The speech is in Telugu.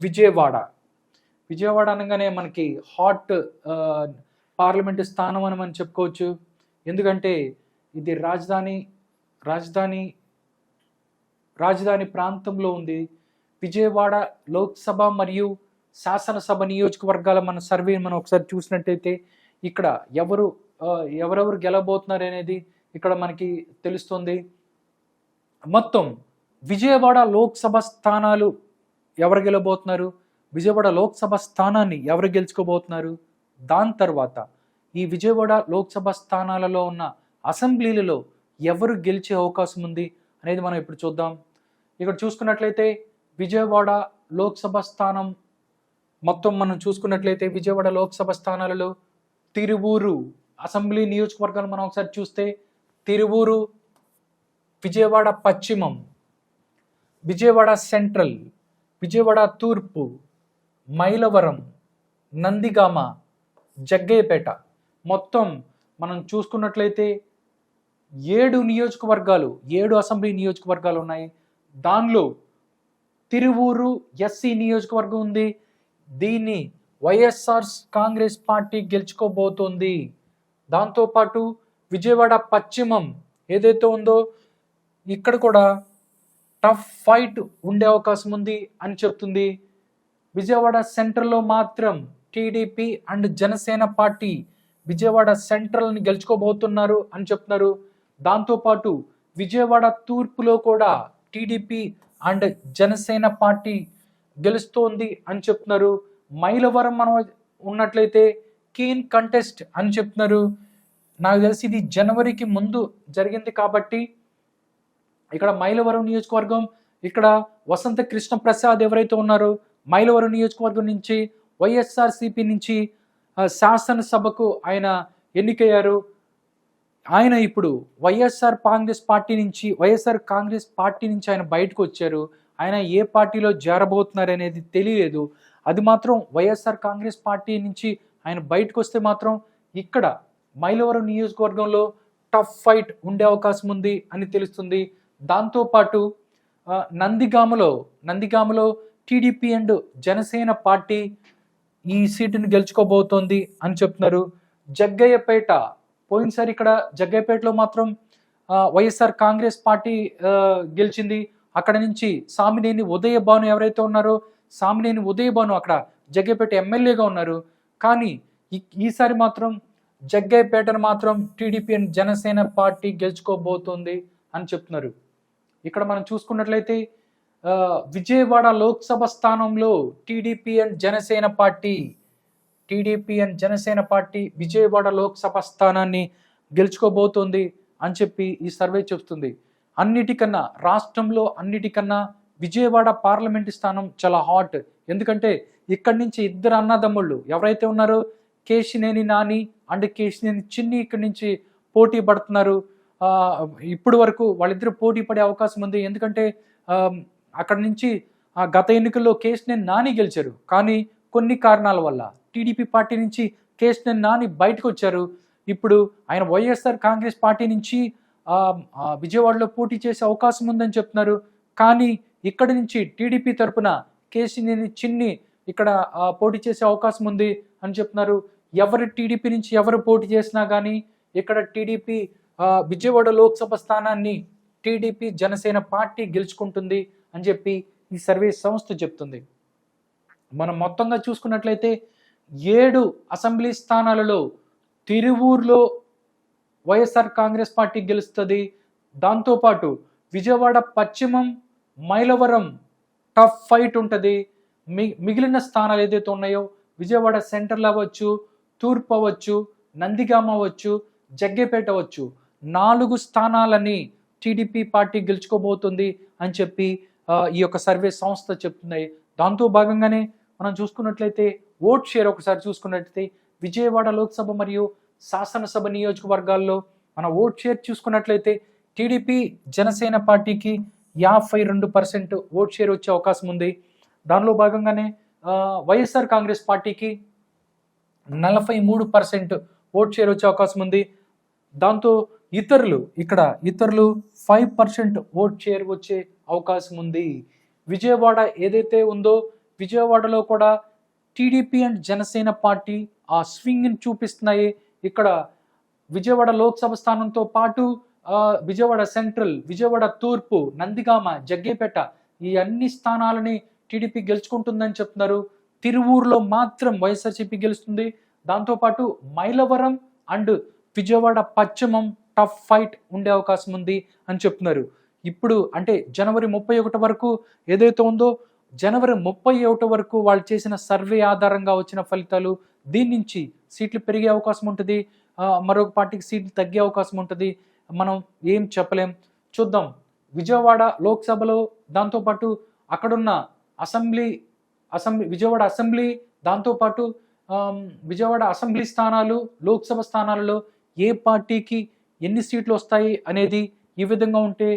విజయవాడ. విజయవాడ అనగానే మనకి హాట్ పార్లమెంటు స్థానం అని మనం చెప్పుకోవచ్చు. ఎందుకంటే ఇది రాజధాని రాజధాని ప్రాంతంలో ఉంది. విజయవాడ లోక్సభ మరియు శాసనసభ నియోజకవర్గాల మన సర్వే మనం ఒకసారి చూసినట్టయితే ఇక్కడ ఎవరెవరు గెలవబోతున్నారు అనేది ఇక్కడ మనకి తెలుస్తుంది. మొత్తం విజయవాడ లోక్సభ స్థానాలు ఎవరు గెలవబోతున్నారు, విజయవాడ లోక్సభ స్థానాన్ని ఎవరు గెలుచుకోబోతున్నారు, దాని తర్వాత ఈ విజయవాడ లోక్సభ స్థానాలలో ఉన్న అసెంబ్లీలలో ఎవరు గెలిచే అవకాశం ఉంది అనేది మనం ఇప్పుడు చూద్దాం. ఇక్కడ చూసుకున్నట్లయితే విజయవాడ లోక్సభ స్థానం మొత్తం మనం చూసుకున్నట్లయితే విజయవాడ లోక్సభ స్థానాలలో తిరువూరు అసెంబ్లీ నియోజకవర్గాలు మనం ఒకసారి చూస్తే తిరువూరు, విజయవాడ పశ్చిమం, విజయవాడ సెంట్రల్, విజయవాడ తూర్పు, మైలవరం, నందిగామ, జగ్గయ్యపేట మొత్తం మనం చూసుకున్నట్లయితే 7 అసెంబ్లీ నియోజకవర్గాలు ఉన్నాయి. దానిలో తిరువూరు ఎస్సీ నియోజకవర్గం ఉంది. దీన్ని వైఎస్ఆర్ కాంగ్రెస్ పార్టీ గెలుచుకోబోతోంది. దాంతోపాటు విజయవాడ పశ్చిమం ఏదైతే ఉందో ఇక్కడ కూడా టఫ్ ఫైట్ ఉండే అవకాశం ఉంది అని చెప్తుంది. విజయవాడ సెంట్రల్లో మాత్రం టీడీపీ అండ్ జనసేన పార్టీ విజయవాడ సెంట్రల్ని గెలుచుకోబోతున్నారు అని చెప్తున్నారు. దాంతోపాటు విజయవాడ తూర్పులో కూడా టీడీపీ అండ్ జనసేన పార్టీ గెలుస్తోంది అని చెప్తున్నారు. మైలవరం మనం ఉన్నట్లయితే కీన్ కంటెస్ట్ అని చెప్తున్నారు. నాకు తెలిసి ఇది జనవరికి ముందు జరిగింది కాబట్టి ఇక్కడ మైలవరం నియోజకవర్గం, ఇక్కడ వసంత కృష్ణ ప్రసాద్ ఎవరైతే ఉన్నారో మైలవరం నియోజకవర్గం నుంచి వైఎస్ఆర్సీపీ నుంచి శాసనసభకు ఆయన ఎన్నికయ్యారు. ఆయన ఇప్పుడు వైఎస్ఆర్ కాంగ్రెస్ పార్టీ నుంచి ఆయన బయటకు వచ్చారు. ఆయన ఏ పార్టీలో చేరబోతున్నారు అనేది తెలియలేదు. అది మాత్రం వైఎస్ఆర్ కాంగ్రెస్ పార్టీ నుంచి ఆయన బయటకు వస్తే మాత్రం ఇక్కడ మైలవరం నియోజకవర్గంలో టఫ్ ఫైట్ ఉండే అవకాశం ఉంది అని తెలుస్తుంది. దాంతోపాటు నందిగామలో టీడీపీ అండ్ జనసేన పార్టీ ఈ సీటుని గెలుచుకోబోతోంది అని చెప్తున్నారు. జగ్గయ్యపేట పోయినసారి ఇక్కడ జగ్గయ్యపేటలో మాత్రం వైఎస్ఆర్ కాంగ్రెస్ పార్టీ గెలిచింది. అక్కడ నుంచి సామినేని ఉదయభాను ఎవరైతే ఉన్నారో సామినేని ఉదయభాను అక్కడ జగ్గయ్యపేట ఎమ్మెల్యేగా ఉన్నారు. కానీ ఈసారి మాత్రం జగ్గయ్యపేటను మాత్రం టీడీపీ అండ్ జనసేన పార్టీ గెలుచుకోబోతోంది అని చెప్తున్నారు. ఇక్కడ మనం చూసుకున్నట్లయితే విజయవాడ లోక్సభ స్థానంలో TDP and Janasena party Vijayawada Lok Sabha స్థానాన్ని గెలుచుకోబోతోంది అని చెప్పి ఈ సర్వే చెప్తుంది. రాష్ట్రంలో అన్నిటికన్నా విజయవాడ పార్లమెంటు స్థానం చాలా హాట్. ఎందుకంటే ఇక్కడి నుంచి 2 అన్నదమ్ముళ్ళు ఎవరైతే ఉన్నారో కేశినేని నాని అండ్ కేశినేని చిన్ని ఇక్కడి నుంచి పోటీ పడుతున్నారు. ఇప్పుడు వరకు వాళ్ళిద్దరు పోటీ పడే అవకాశం ఉంది. ఎందుకంటే అక్కడ నుంచి గత ఎన్నికల్లో కేశినేని నాని గెలిచారు. కానీ కొన్ని కారణాల వల్ల టీడీపీ పార్టీ నుంచి కేశినేని నాని బయటకు వచ్చారు. ఇప్పుడు ఆయన వైఎస్ఆర్ కాంగ్రెస్ పార్టీ నుంచి విజయవాడలో పోటీ చేసే అవకాశం ఉందని చెప్తున్నారు. కానీ ఇక్కడ నుంచి టీడీపీ తరఫున కేశినేని చిన్ని ఇక్కడ పోటీ చేసే అవకాశం ఉంది అని చెప్తున్నారు. టీడీపీ నుంచి ఎవరు పోటీ చేసినా కానీ ఇక్కడ టీడీపీ విజయవాడ లోక్సభ స్థానాన్ని టీడీపీ జనసేన పార్టీ గెలుచుకుంటుంది అని చెప్పి ఈ సర్వే సంస్థ చెప్తుంది. మనం మొత్తంగా చూసుకున్నట్లయితే 7 అసెంబ్లీ స్థానాలలో తిరువూరులో వైఎస్ఆర్ కాంగ్రెస్ పార్టీ గెలుస్తుంది. దాంతోపాటు విజయవాడ పశ్చిమం, మైలవరం టఫ్ ఫైట్ ఉంటుంది. మిగిలిన స్థానాలు ఏదైతే ఉన్నాయో విజయవాడ సెంట్రల్ అవ్వచ్చు, తూర్పు అవ్వచ్చు, నందిగామ అవ్వచ్చు, జగ్గయ్యపేట అవ్వచ్చు, 4 స్థానాలని టీడీపీ పార్టీ గెలుచుకోబోతుంది అని చెప్పి ఈ యొక్క సర్వే సంస్థ చెప్తున్నాయి. దాంతో భాగంగానే మనం చూసుకున్నట్లయితే ఓట్ షేర్ ఒకసారి చూసుకున్నట్లయితే విజయవాడ లోక్సభ మరియు శాసనసభ నియోజకవర్గాల్లో మన ఓట్ షేర్ చూసుకున్నట్లయితే టీడీపీ జనసేన పార్టీకి 52% ఓట్ షేర్ వచ్చే అవకాశం ఉంది. దానిలో భాగంగానే వైఎస్ఆర్ కాంగ్రెస్ పార్టీకి 43% ఓట్ షేర్ వచ్చే అవకాశం ఉంది. దాంతో ఇతరులు 5% ఓట్ షేర్ వచ్చే అవకాశం ఉంది. విజయవాడ ఏదైతే ఉందో విజయవాడలో కూడా టీడీపీ అండ్ జనసేన పార్టీ ఆ స్వింగ్ని చూపిస్తున్నాయి. ఇక్కడ విజయవాడ లోక్సభ స్థానంతో పాటు విజయవాడ సెంట్రల్, విజయవాడ తూర్పు, నందిగామ, జగ్గేపేట ఈ అన్ని స్థానాలని టీడీపీ గెలుచుకుంటుందని చెప్తున్నారు. తిరువూరులో మాత్రం వైఎస్ఆర్సీపీ గెలుస్తుంది. దాంతోపాటు మైలవరం అండ్ విజయవాడ పశ్చిమం టఫ్ ఫైట్ ఉండే అవకాశం ఉంది అని చెప్తున్నారు. ఇప్పుడు అంటే జనవరి 31 వరకు ఏదైతే ఉందో, జనవరి 31 వరకు వాళ్ళు చేసిన సర్వే ఆధారంగా వచ్చిన ఫలితాలు, దీని నుంచి సీట్లు పెరిగే అవకాశం ఉంటుంది, మరొక పార్టీకి సీట్లు తగ్గే అవకాశం ఉంటుంది. మనం ఏం చెప్పలేం, చూద్దాం. విజయవాడ లోక్సభలో, దాంతోపాటు అక్కడున్న విజయవాడ అసెంబ్లీ, దాంతోపాటు విజయవాడ అసెంబ్లీ స్థానాలు, లోక్సభ స్థానాలలో ఏ పార్టీకి ఎన్ని సీట్లు వస్తాయి అనేది ఈ విధంగా ఉంటే